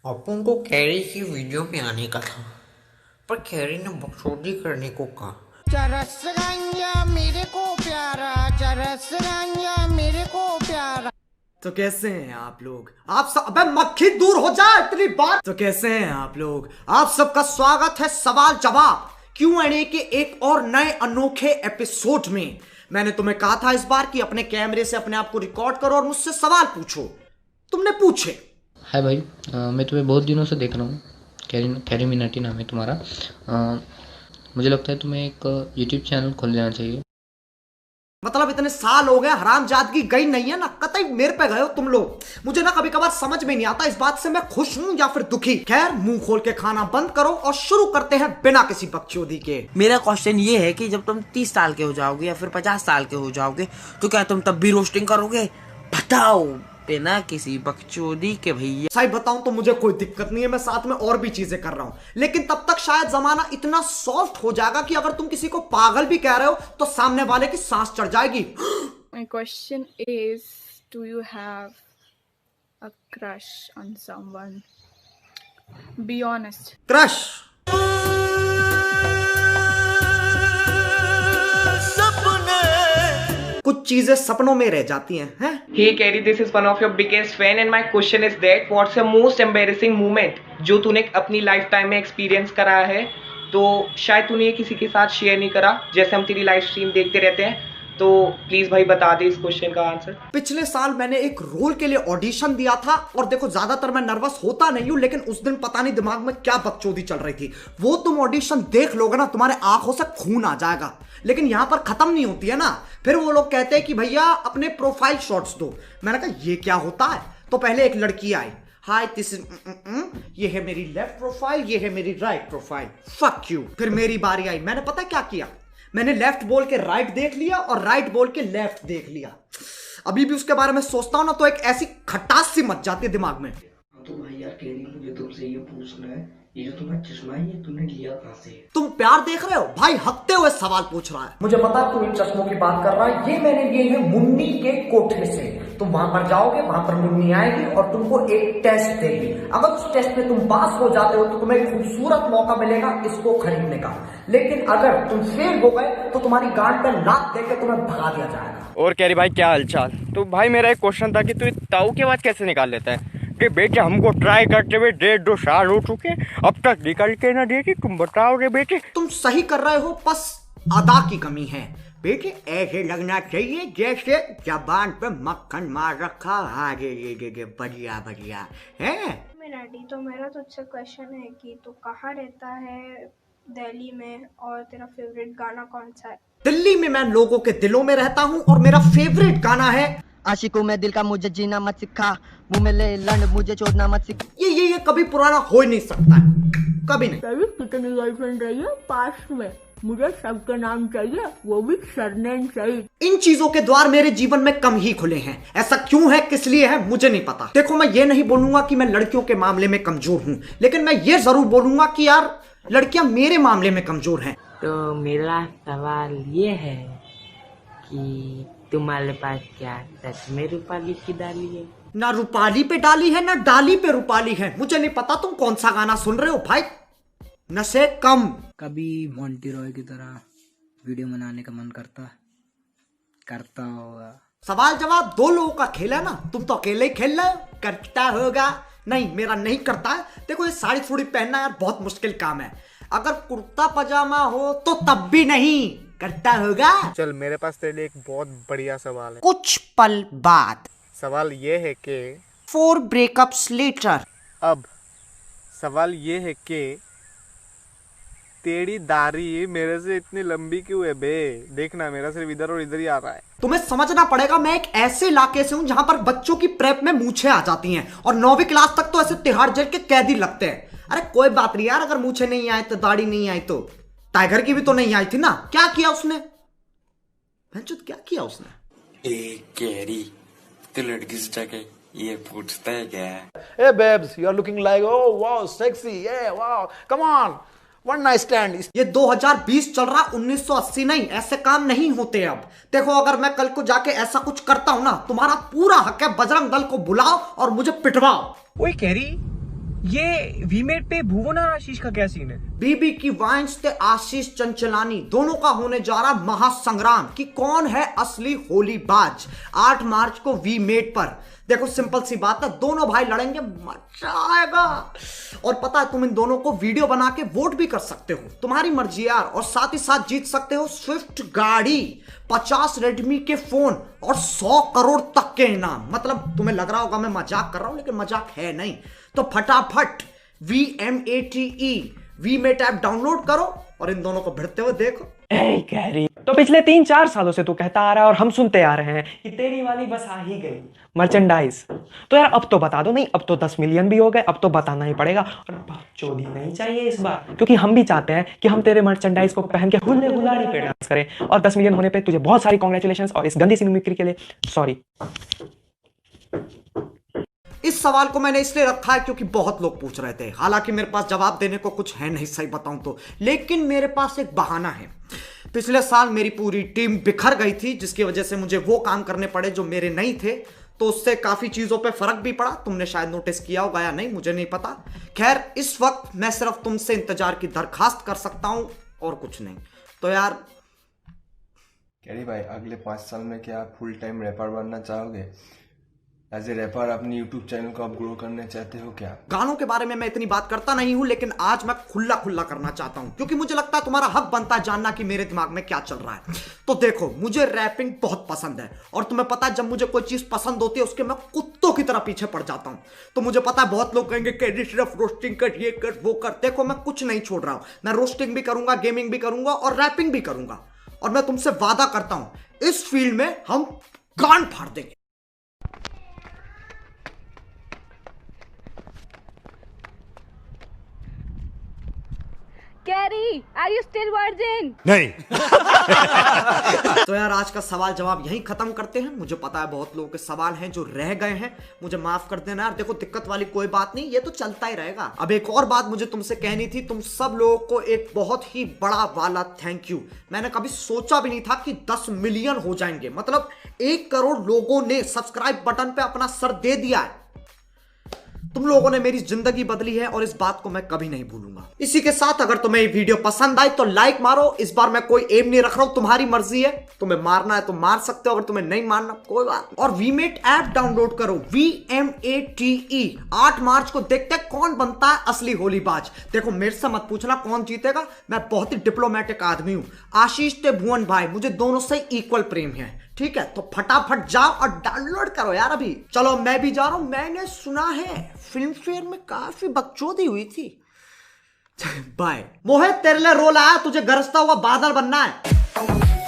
अपन को कैरी की वीडियो में आने का था, पर कैरी ने बकचोदी करने को कहा। चरस गंजा मेरे को प्यारा, चरस गंजा मेरे को प्यारा। तो कैसे हैं आप लोग? आप सब, अबे मक्खी दूर हो जा इतनी बात। तो कैसे हैं आप लोग? आप सबका स्वागत है सवाल जवाब Q&A के एक और नए अनोखे एपिसोड में। मैंने तुम्हें कहा था इस बार कि अपने कैमरे से अपने आप को रिकॉर्ड करो और मुझसे सवाल पूछो। तुमने पूछे। हाय भाई, मैं तुम्हें बहुत दिनों से देख रहा हूँ। कैरी मिनाटी नाम है तुम्हारा। मुझे लगता है तुम्हें एक यूट्यूब चैनल खोल लेना चाहिए। मतलब इतने साल हो गए, हरामजादगी गई नहीं है ना, कतई मेरे पे गए हो तुम लोग। मुझे ना कभी कभार समझ में नहीं आता इस बात से मैं खुश हूं या फिर दुखी। खैर, मुंह खोल के खाना बंद करो और शुरू करते हैं बिना किसी बकचोदी के। मेरा क्वेश्चन ये है कि जब तुम 30 साल के हो जाओगे या फिर 50 साल के हो जाओगे तो क्या तुम तब भी रोस्टिंग करोगे? बताओ, बिना किसी बकचोदी के भैया। सही बताऊं तो मुझे कोई दिक्कत नहीं है, मैं साथ में और भी चीजें कर रहा हूं, लेकिन तब तक शायद जमाना इतना सॉफ्ट हो जाएगा कि अगर तुम किसी को पागल भी कह रहे हो तो सामने वाले की सांस चढ़ जाएगी। My question is, do you have a crush on someone? Be honest. Crush कुछ चीजें सपनों में रह जाती हैं। Hey Carrie, this is one of your biggest fan and my question is that what's your most embarrassing moment जो तूने अपनी लाइफ टाइम में एक्सपीरियंस करा है, तो शायद तूने ये किसी के साथ शेयर नहीं करा। जैसे हम तेरी लाइव स्ट्रीम देखते रहते हैं, तो प्लीज भाई बता दे इस क्वेश्चन का आंसर। पिछले साल मैंने एक रोल के लिए ऑडिशन दिया था और देखो ज्यादातर मैं नर्वस होता नहीं हूं, लेकिन उस दिन पता नहीं दिमाग में क्या बकचोदी चल रही थी। वो तुम ऑडिशन देख लोगे ना, तुम्हारे आंखों से खून आ जाएगा। लेकिन यहां पर खत्म नहीं होती है ना, फिर वो लोग कहते हैं कि भैया अपने प्रोफाइल शॉट्स दो। मैंने कहा ये क्या होता है? तो पहले एक लड़की आई, हाय दिस इज ये है मेरी लेफ्ट प्रोफाइल, ये है मेरी राइट प्रोफाइल, फक यू। फिर मेरी बारी आई, मैंने पता क्या किया, मैंने लेफ्ट बोल के राइट देख लिया और राइट बोल के लेफ्ट देख लिया। अभी भी उसके बारे में सोचता हूं ना तो एक ऐसी खटास सी मच जाती है दिमाग में। तो भाई यार कैरी, मुझे तुमसे ये पूछना है, ये जो तुम्हारा चश्मा है ये तुमने लिया कहाँ से? तुम प्यार देख रहे हो भाई, हकते हुए सवाल पूछ रहा है। मुझे पता है तुम इन चश्मों की बात कर रहा है, ये मैंने लिए हैं मुन्नी के कोठे से। तुम वहां पर जाओगे, वहां पर मुन्नी आएगी और तुमको एक टेस्ट देगी। अगर उस टेस्ट में तुम पास हो जाते हो तो तुम्हें एक खूबसूरत मौका मिलेगा इसको खरीदने का। लेकिन अगर तुम फेल हो गए तो तुम्हारी गांड पे लात देकर तुम्हें भगा दिया जाएगा। और कैरी भाई क्या हालचाल? तो भाई मेरा एक क्वेश्चन था कि तू ताऊ की आवाज कैसे निकाल लेता है कि बेटे हमको ट्राई करते हुए 1.5-2 साल हो चुके, अब तक निकल के ना देती। तुम बताओ रे बेटे। तुम सही कर रहे हो, बस अदा की कमी है। बेटे ऐसे लगना चाहिए जैसे जबान पे मक्खन मार रखा। आगे बढ़िया बढ़िया है। मिनाटी, तो मेरा तुझसे क्वेश्चन है कि तू कहाँ रहता है दिल्ली में, और तेरा फेवरेट गाना कौन सा है? दिल्ली में मैं लोगों के दिलों में रहता हूँ और मेरा फेवरेट गाना है आशिकों में दिल का मुझे जीना मत सिखा, मुंह में ले लंड मुझे छोड़ना मत सिखा। ये कभी पुराना हो ही नहीं सकता है, कभी नहीं। कितनी गर्लफ्रेंड चाहिए पास में? मुझे सबका नाम चाहिए, वो भी सरनेम चाहिए। इन चीजों के द्वार मेरे जीवन में कम ही खुले हैं। ऐसा क्यों है, किस लिए है, मुझे नहीं पता। देखो, मैं ये नहीं बोलूंगा कि मैं लड़कियों के मामले में कमजोर हूँ, लेकिन मैं ये जरूर बोलूंगा कि यार लड़कियां मेरे मामले में कमजोर हैं। तो मेरा सवाल ये है कि तुम्हारे पास क्या सच में रूपाली की डाली है? ना रूपाली पे डाली है ना डाली पे रूपाली है। मुझे नहीं पता तुम कौन सा गाना सुन रहे हो भाई, नशे कम। कभी मोंटी रॉय की तरह वीडियो बनाने का मन करता होगा। सवाल जवाब दो लोगों का खेल है ना, तुम तो अकेले ही खेल रहे हो। करता होगा? नहीं, मेरा नहीं करता है। देखो, ये साड़ी थोड़ी पहनना यार बहुत मुश्किल काम है। अगर कुर्ता पजामा हो तो तब भी नहीं करता होगा। चल, मेरे पास तेरे लिए एक बहुत बढ़िया सवाल है। कुछ पल बाद सवाल ये है कि 4 ब्रेकअप्स लेटर। अब सवाल ये है कि तेरी दाढ़ी मेरे से इतनी लंबी क्यों है बे? देखना, मेरा सिर्फ इधर और इधर ही आ रहा है। तुम्हें समझना पड़ेगा, मैं एक ऐसे इलाके से हूं जहां पर बच्चों की प्रेप में मूछें आ जाती हैं और 9वीं क्लास तक तो ऐसे तिहाड़ जेल के कैदी लगते हैं। अरे कोई बात नहीं यार, अगर मूछें नहीं आए तो दाढ़ी नहीं आई तो टाइगर की भी तो नहीं आई थी ना। क्या किया उसने? क्या किया उसने? कैरी, तो लड़की से जाके ये पूछता है क्या? Hey babes, you are looking like, oh wow, sexy, yeah, wow, come on, one night stand. ये 2020 चल रहा, 1980 नहीं। ऐसे काम नहीं होते अब। देखो, अगर मैं कल को जाके ऐसा कुछ करता हूं ना, तुम्हारा पूरा हक है बजरंग दल को बुलाओ और मुझे पिटवाओ। ओए कैरी, ये वीमेट पे भुवन और आशीष का क्या सीन है? बीबी की वाइन्स ते आशीष चंचलानी दोनों का होने जा रहा महासंग्राम कि कौन है असली होलीबाज। 8 मार्च को वीमेट पर देखो, सिंपल सी बात है, दोनों भाई लड़ेंगे, मजा आएगा। और पता है, तुम इन दोनों को वीडियो बना के वोट भी कर सकते हो, तुम्हारी मर्जी यार। और साथ ही साथ जीत सकते हो स्विफ्ट गाड़ी, 50 रेडमी के फोन और 100 करोड़ तक के इनाम। मतलब तुम्हें लग रहा होगा मैं मजाक कर रहा हूं, लेकिन मजाक है नहीं। तो फटाफट VMATE वीमेट ऐप डाउनलोड करो और इन दोनों को भिड़ते हुए देखो। कैरी, तो पिछले 3-4 सालों से तू कहता आ रहा है और हम सुनते आ रहे हैं कि तेरी वाली बस आ ही गई मर्चेंडाइज। तो यार अब तो बता दो। नहीं, अब तो 10 मिलियन भी हो गए, अब तो बताना ही पड़ेगा। और बकचोदी नहीं चाहिए इस बार, क्योंकि हम भी चाहते हैं कि हम तेरे मर्चेंडाइज को पहन के हुल्ले गुलाड़ी पे डांस करें। और 10 मिलियन होने पे तुझे बहुत सारी कांग्रेचुलेशंस, और इस गंदी सी मिमिक्री के लिए सॉरी। इस सवाल को मैंने इसलिए रखा है क्योंकि बहुत लोग पूछ रहे थे। हालांकि मेरे पास जवाब देने को कुछ है नहीं, सही बताऊं तो, लेकिन मेरे पास एक बहाना है। पिछले साल मेरी पूरी टीम बिखर गई थी, जिसकी वजह से मुझे वो काम करने पड़े जो मेरे नहीं थे, तो उससे काफी चीजों पे फर्क भी पड़ा। तुमने शायद नोटिस किया होगा या नहीं, मुझे नहीं पता। खैर, इस वक्त मैं सिर्फ तुमसे इंतजार की दरखास्त कर सकता हूं और कुछ नहीं। तो यार कैरी भाई, अगले 5 साल में क्या आप फुल टाइम रैपर बनना चाहोगे? एज ए रैपर अपने यूट्यूब चैनल को आप ग्रो करना चाहते हो क्या? गानों के बारे में मैं इतनी बात करता नहीं हूं, लेकिन आज मैं खुला खुला करना चाहता हूं, क्योंकि मुझे लगता है तुम्हारा हक बनता है जानना कि मेरे दिमाग में क्या चल रहा है। तो देखो, मुझे रैपिंग बहुत पसंद है, और तुम्हें पता है जब मुझे कोई चीज पसंद होती है उसके मैं कुत्तों की तरह पीछे पड़ जाता हूं। तो मुझे पता है बहुत लोग कहेंगे कि सिर्फ रोस्टिंग कर, ये कर, वो कर। देखो, मैं कुछ नहीं छोड़ रहा हूं, मैं रोस्टिंग भी करूंगा, गेमिंग भी करूंगा और रैपिंग भी करूंगा। और मैं तुमसे वादा करता हूं, इस फील्ड में हम गांड फाड़ देंगे। Carry, are you still virgin? नहीं। तो यार, आज का सवाल जवाब यहीं खत्म करते हैं। मुझे पता है बहुत लोगों के सवाल हैं जो रह गए हैं, मुझे माफ कर देना यार। देखो, दिक्कत वाली कोई बात नहीं, ये तो चलता ही रहेगा। अब एक और बात मुझे तुमसे कहनी थी, तुम सब लोगों को एक बहुत ही बड़ा वाला थैंक यू। मैंने कभी सोचा भी नहीं था कि 10 मिलियन हो जाएंगे। मतलब 1 करोड़ लोगों ने सब्सक्राइब बटन पे अपना सर दे दिया है। तुम लोगों ने मेरी जिंदगी बदली है और इस बात को मैं कभी नहीं भूलूंगा। इसी के साथ अगर तुम्हें ये वीडियो पसंद आई तो लाइक मारो। इस बार मैं कोई एम नहीं रख रहा हूं, तुम्हारी मर्जी है। तुम्हें मारना है तो मार सकते हो, अगर तुम्हें नहीं मारना कोई बात नहीं। और वीमेट ऐप डाउनलोड करो, VMATE। 8 मार्च को देखते हैं कौन बनता है असली होलीबाज। देखो, मेरे से मत पूछना कौन जीतेगा, मैं बहुत ही डिप्लोमेटिक आदमी हूं। आशीष ते भुवन भाई, मुझे दोनों से इक्वल प्रेम है, ठीक है? तो फटाफट जाओ और डाउनलोड करो यार अभी। चलो, मैं भी जा रहा हूं। मैंने सुना है फिल्म फेयर में काफी बकचोदी हुई थी। बाय। मोहित, तेरे लिए रोल आया, तुझे गरजता हुआ बादल बनना है।